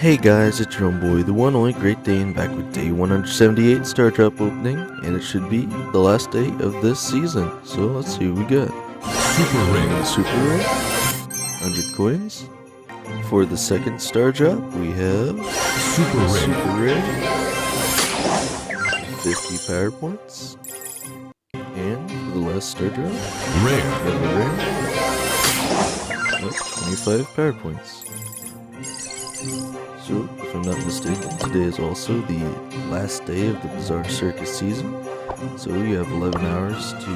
Hey guys, it's your own boy, the one only Great Dane, back with day 178 Star Drop opening, and it should be the last day of this season. So let's see what we got. Super Rare, 100 coins. For the second Star Drop, we have Super Rare, 50 power points. And for the last Star Drop, Rare, 25 power points. So, if I'm not mistaken, today is also the last day of the Bizarre Circus season, so you have 11 hours to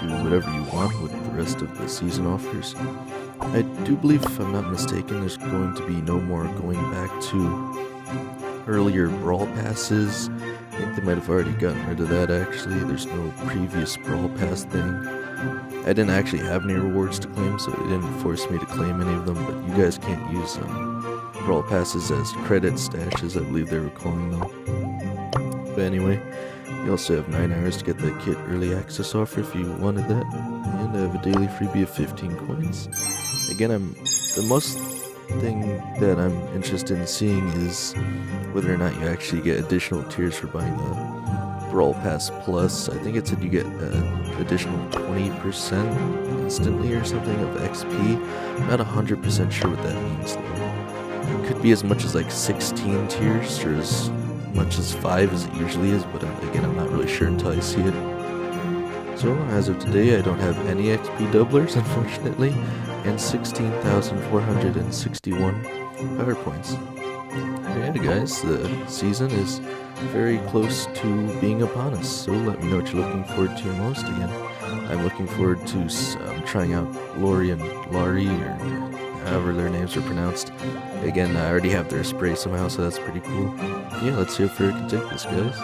do whatever you want with the rest of the season offers. I do believe, if I'm not mistaken, there's going to be no more going back to earlier Brawl Passes. I think they might have already gotten rid of that actually. There's no previous Brawl Pass thing. I didn't actually have any rewards to claim, so it didn't force me to claim any of them, but you guys can't use Brawl Passes as credit stashes, I believe they were calling them. But anyway, you also have 9 hours to get that kit early access offer if you wanted that, and I have a daily freebie of 15 coins. Again, the most thing that I'm interested in seeing is whether or not you actually get additional tiers for buying the Brawl Pass Plus. I think it said you get additional 20% instantly or something of XP. I'm not 100% sure what that means though. It could be as much as like 16 tiers or as much as 5 as it usually is, but again, I'm not really sure until I see it. So, as of today, I don't have any XP doublers, unfortunately, and 16,461 power points. Yeah, guys, the season is very close to being upon us, so let me know what you're looking forward to most. Again, I'm looking forward to trying out Lori and Laurie, or however their names are pronounced. Again, I already have their spray somehow, so that's pretty cool. Yeah, let's see how far we can take this, guys.